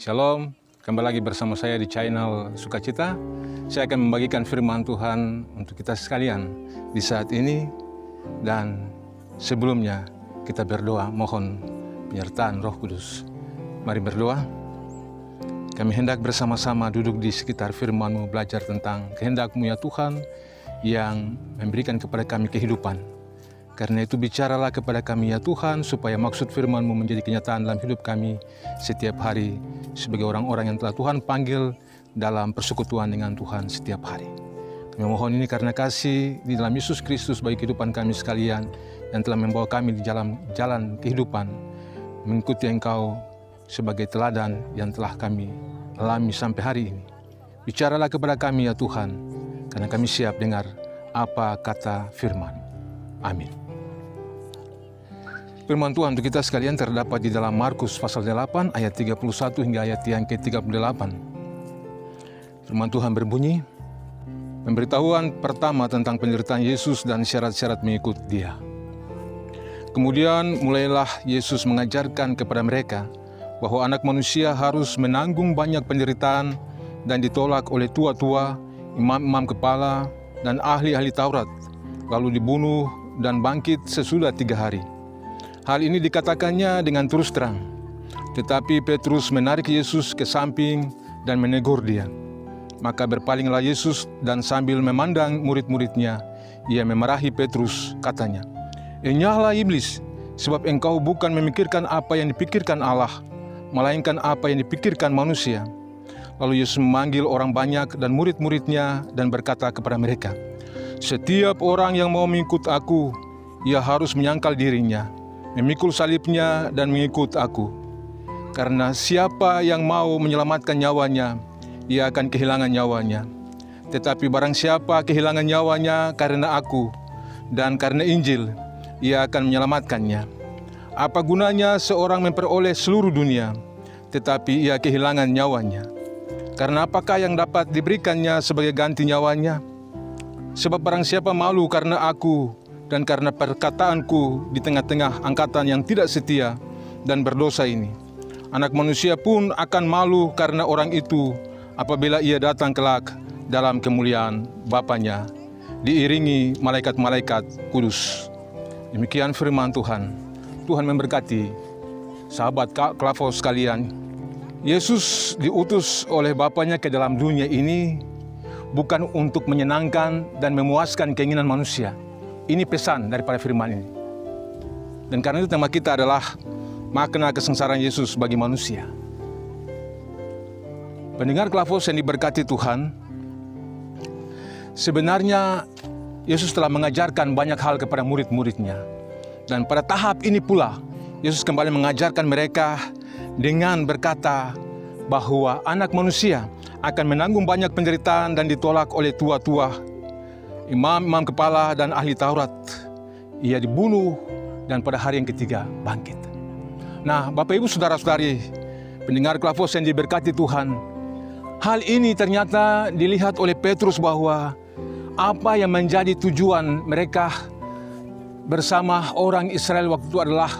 Shalom, kembali lagi bersama saya di channel Sukacita. Saya akan membagikan firman Tuhan untuk kita sekalian di saat ini. Dan sebelumnya kita berdoa mohon penyertaan Roh Kudus. Mari berdoa. Kami hendak bersama-sama duduk di sekitar firman-Mu, belajar tentang kehendak-Mu ya Tuhan yang memberikan kepada kami kehidupan. Karena itu bicaralah kepada kami ya Tuhan, supaya maksud firman-Mu menjadi kenyataan dalam hidup kami setiap hari sebagai orang-orang yang telah Tuhan panggil dalam persekutuan dengan Tuhan setiap hari. Kami mohon ini karena kasih di dalam Yesus Kristus bagi kehidupan kami sekalian yang telah membawa kami di jalan kehidupan, mengikuti Engkau sebagai teladan yang telah kami alami sampai hari ini. Bicaralah kepada kami ya Tuhan, karena kami siap dengar apa kata firman. Amin. Firman Tuhan untuk kita sekalian terdapat di dalam Markus pasal 8 ayat 31 hingga ayat yang ke-38. Firman Tuhan berbunyi, pemberitahuan pertama tentang penderitaan Yesus dan syarat-syarat mengikut Dia. Kemudian mulailah Yesus mengajarkan kepada mereka bahwa anak manusia harus menanggung banyak penderitaan dan ditolak oleh tua-tua, imam-imam kepala, dan ahli-ahli Taurat, lalu dibunuh dan bangkit sesudah 3 hari. Hal ini dikatakannya dengan terus terang. Tetapi Petrus menarik Yesus ke samping dan menegur Dia. Maka berpalinglah Yesus dan sambil memandang murid-muridnya, Ia memarahi Petrus, katanya, "Enyahlah iblis, sebab engkau bukan memikirkan apa yang dipikirkan Allah, melainkan apa yang dipikirkan manusia." Lalu Yesus memanggil orang banyak dan murid-muridnya dan berkata kepada mereka, "Setiap orang yang mau mengikut aku, ia harus menyangkal dirinya, memikul salibnya dan mengikut aku. Karena siapa yang mau menyelamatkan nyawanya, ia akan kehilangan nyawanya. Tetapi barang siapa kehilangan nyawanya karena aku dan karena Injil, ia akan menyelamatkannya. Apa gunanya seorang memperoleh seluruh dunia, tetapi ia kehilangan nyawanya? Karena apakah yang dapat diberikannya sebagai ganti nyawanya? Sebab barang siapa malu karena aku dan karena perkataanku di tengah-tengah angkatan yang tidak setia dan berdosa ini, Anak Manusia pun akan malu karena orang itu apabila ia datang kelak dalam kemuliaan Bapanya, diiringi malaikat-malaikat kudus." Demikian firman Tuhan. Tuhan memberkati sahabat Klafos sekalian. Yesus diutus oleh Bapanya ke dalam dunia ini bukan untuk menyenangkan dan memuaskan keinginan manusia. Ini pesan daripada firman ini. Dan karena itu tema kita adalah makna kesengsaraan Yesus bagi manusia. Pendengar Klafos yang diberkati Tuhan, sebenarnya Yesus telah mengajarkan banyak hal kepada murid-muridnya. Dan pada tahap ini pula, Yesus kembali mengajarkan mereka dengan berkata bahwa anak manusia akan menanggung banyak penderitaan dan ditolak oleh tua-tua, imam-imam kepala dan ahli Taurat. Ia dibunuh dan pada hari yang ketiga bangkit. Nah, Bapak Ibu Saudara-saudari, pendengar Klafos yang diberkati Tuhan, hal ini ternyata dilihat oleh Petrus bahwa apa yang menjadi tujuan mereka bersama orang Israel waktu itu adalah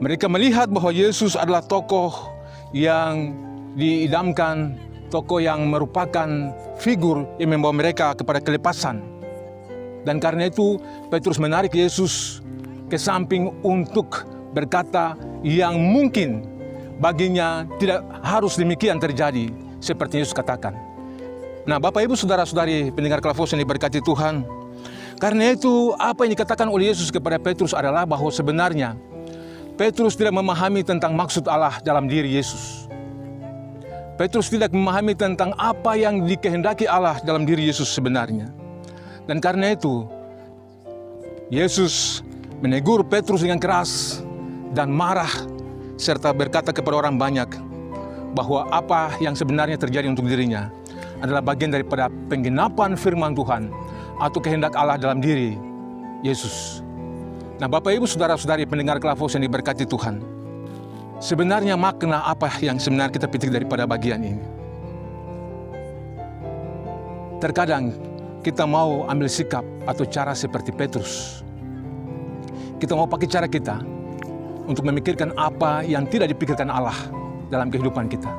mereka melihat bahwa Yesus adalah tokoh yang diidamkan, tokoh yang merupakan figur yang membawa mereka kepada kelepasan. Dan karena itu Petrus menarik Yesus ke samping untuk berkata yang mungkin baginya tidak harus demikian terjadi seperti Yesus katakan. Nah, Bapak Ibu Saudara-saudari pendengar Klafos yang diberkati Tuhan, karena itu apa yang dikatakan oleh Yesus kepada Petrus adalah bahwa sebenarnya Petrus tidak memahami tentang maksud Allah dalam diri Yesus. Petrus tidak memahami tentang apa yang dikehendaki Allah dalam diri Yesus sebenarnya. Dan karena itu, Yesus menegur Petrus dengan keras dan marah, serta berkata kepada orang banyak bahwa apa yang sebenarnya terjadi untuk dirinya adalah bagian daripada penggenapan firman Tuhan atau kehendak Allah dalam diri Yesus. Nah, Bapak Ibu Saudara-saudari pendengar Klafos yang diberkati Tuhan, sebenarnya makna apa yang sebenarnya kita petik daripada bagian ini? Terkadang kita mau ambil sikap atau cara seperti Petrus. Kita mau pakai cara kita. untuk memikirkan apa yang tidak dipikirkan Allah dalam kehidupan kita.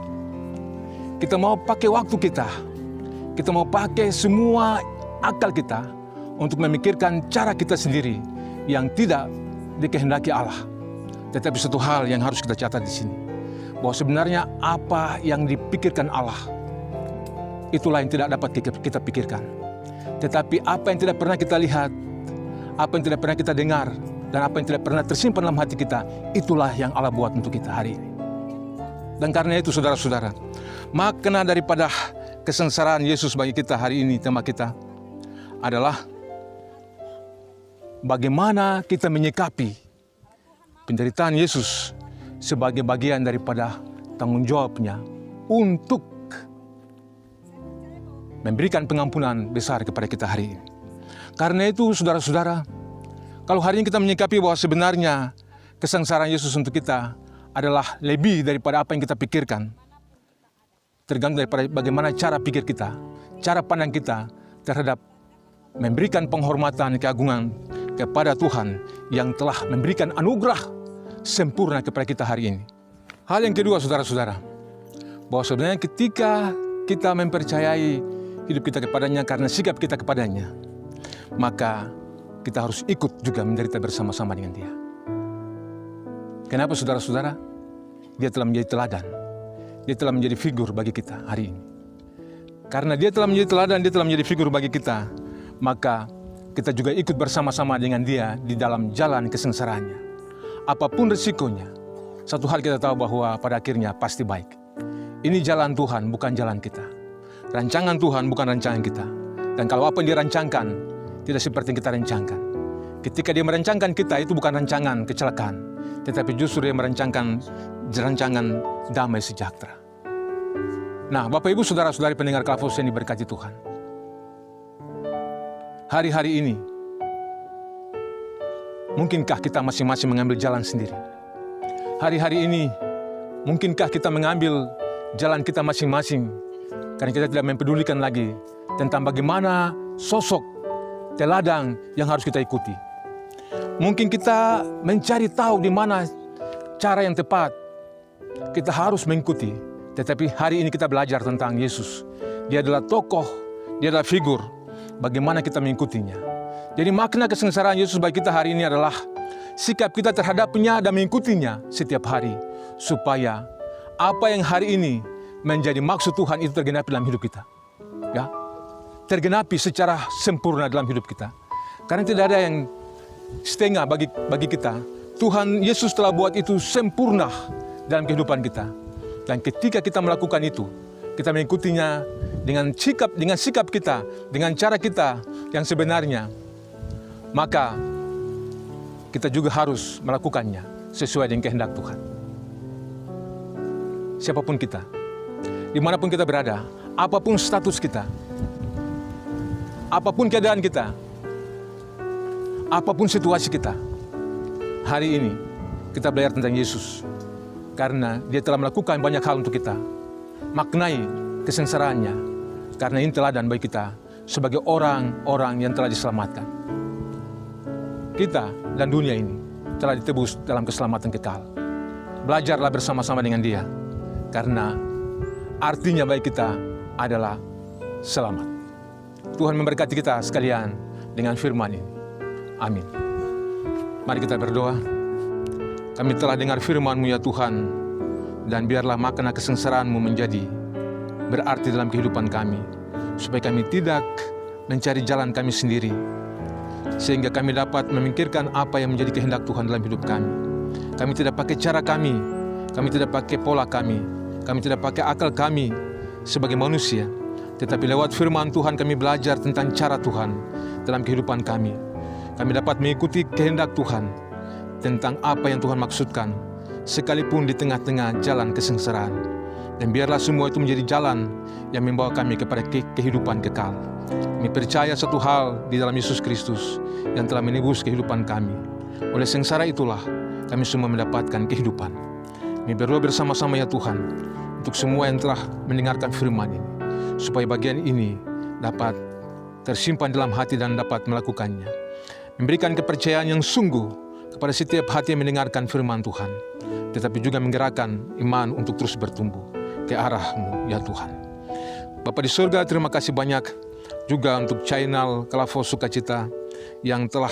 Kita mau pakai waktu kita mau pakai semua akal kita untuk memikirkan cara kita sendiri yang tidak dikehendaki Allah. Tetapi satu hal yang harus kita catat di sini, bahwa sebenarnya apa yang dipikirkan Allah, itulah yang tidak dapat kita pikirkan. Tetapi apa yang tidak pernah kita lihat, apa yang tidak pernah kita dengar, dan apa yang tidak pernah tersimpan dalam hati kita, itulah yang Allah buat untuk kita hari ini. Dan karena itu saudara-saudara, makna daripada kesengsaraan Yesus bagi kita hari ini, tema kita adalah bagaimana kita menyikapi penderitaan Yesus sebagai bagian daripada tanggung jawabnya untuk memberikan pengampunan besar kepada kita hari ini. Karena itu saudara-saudara, kalau hari ini kita menyikapi bahwa sebenarnya kesengsaraan Yesus untuk kita adalah lebih daripada apa yang kita pikirkan, tergantung daripada bagaimana cara pikir kita, cara pandang kita terhadap memberikan penghormatan, keagungan kepada Tuhan yang telah memberikan anugerah sempurna kepada kita hari ini. Hal yang kedua saudara-saudara, bahwa sebenarnya ketika kita mempercayai hidup kita kepadanya karena sikap kita kepadanya, maka kita harus ikut juga menderita bersama-sama dengan Dia. Kenapa saudara-saudara? Dia telah menjadi teladan. Dia telah menjadi figur bagi kita hari ini. Karena Dia telah menjadi teladan, Dia telah menjadi figur bagi kita, maka kita juga ikut bersama-sama dengan Dia di dalam jalan kesengsaraannya. Apapun resikonya, satu hal kita tahu bahwa pada akhirnya pasti baik. Ini jalan Tuhan, bukan jalan kita. Rancangan Tuhan, bukan rancangan kita. Dan kalau apa yang dirancangkan tidak seperti yang kita rancangkan. Ketika Dia merancangkan kita, itu bukan rancangan kecelakaan, tetapi justru Dia merancangkan rancangan damai sejahtera. Nah, Bapak Ibu saudara-saudari pendengar Klafos yang diberkati Tuhan, hari-hari ini mungkinkah kita masing-masing mengambil jalan sendiri? Hari-hari ini mungkinkah kita mengambil jalan kita masing-masing karena kita tidak mempedulikan lagi tentang bagaimana sosok teladan yang harus kita ikuti? Mungkin kita mencari tahu di mana cara yang tepat kita harus mengikuti, tetapi hari ini kita belajar tentang Yesus. Dia adalah tokoh, Dia adalah figur, bagaimana kita mengikutinya. Jadi makna kesengsaraan Yesus bagi kita hari ini adalah sikap kita terhadapnya dan mengikutinya setiap hari, supaya apa yang hari ini menjadi maksud Tuhan itu tergenapi dalam hidup kita. Ya, tergenapi secara sempurna dalam hidup kita. Karena tidak ada yang setengah bagi kita. Tuhan Yesus telah buat itu sempurna dalam kehidupan kita. Dan ketika kita melakukan itu, kita mengikutinya dengan sikap kita, dengan cara kita yang sebenarnya, maka kita juga harus melakukannya sesuai dengan kehendak Tuhan. Siapapun kita, dimanapun kita berada, apapun status kita, apapun keadaan kita, apapun situasi kita, hari ini kita belajar tentang Yesus. Karena Dia telah melakukan banyak hal untuk kita. Maknai kesengsaraannya, karena ini teladan bagi kita sebagai orang-orang yang telah diselamatkan. Kita dan dunia ini telah ditebus dalam keselamatan kekal. Belajarlah bersama-sama dengan Dia, karena artinya bagi kita adalah selamat. Tuhan memberkati kita sekalian dengan firman ini. Amin. Mari kita berdoa. Kami telah dengar firman-Mu ya Tuhan, dan biarlah makna kesengsaraan-Mu menjadi berarti dalam kehidupan kami, supaya kami tidak mencari jalan kami sendiri, sehingga kami dapat memikirkan apa yang menjadi kehendak Tuhan dalam hidup kami. Kami tidak pakai cara kami tidak pakai pola kami tidak pakai akal kami sebagai manusia, tetapi lewat firman Tuhan kami belajar tentang cara Tuhan dalam kehidupan kami. Kami dapat mengikuti kehendak Tuhan tentang apa yang Tuhan maksudkan, sekalipun di tengah-tengah jalan kesengsaraan. Dan biarlah semua itu menjadi jalan yang membawa kami kepada kehidupan kekal. Kami percaya satu hal di dalam Yesus Kristus yang telah menebus kehidupan kami. Oleh sengsara itulah kami semua mendapatkan kehidupan. Kami berdoa bersama-sama ya Tuhan, untuk semua yang telah mendengarkan firman ini, supaya bagian ini dapat tersimpan dalam hati dan dapat melakukannya. Memberikan kepercayaan yang sungguh kepada setiap hati yang mendengarkan firman Tuhan, tetapi juga menggerakkan iman untuk terus bertumbuh ke arah-Mu, ya Tuhan. Bapa di surga, terima kasih banyak juga untuk channel Klavos Sukacita yang telah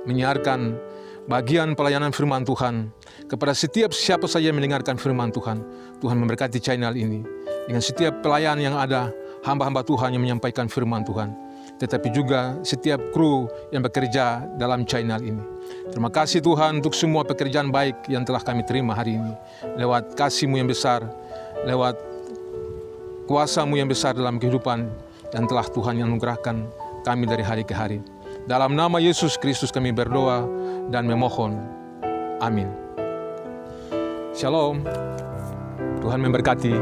menyiarkan bagian pelayanan firman Tuhan kepada setiap siapa saja yang mendengarkan firman Tuhan. Tuhan memberkati channel ini dengan setiap pelayan yang ada, hamba-hamba Tuhan yang menyampaikan firman Tuhan, tetapi juga setiap kru yang bekerja dalam channel ini. Terima kasih Tuhan untuk semua pekerjaan baik yang telah kami terima hari ini, lewat kasih-Mu yang besar, lewat kuasa-Mu yang besar dalam kehidupan yang telah Tuhan yang anugerahkan kami dari hari ke hari. Dalam nama Yesus Kristus kami berdoa dan memohon. Amin. Shalom. Tuhan memberkati.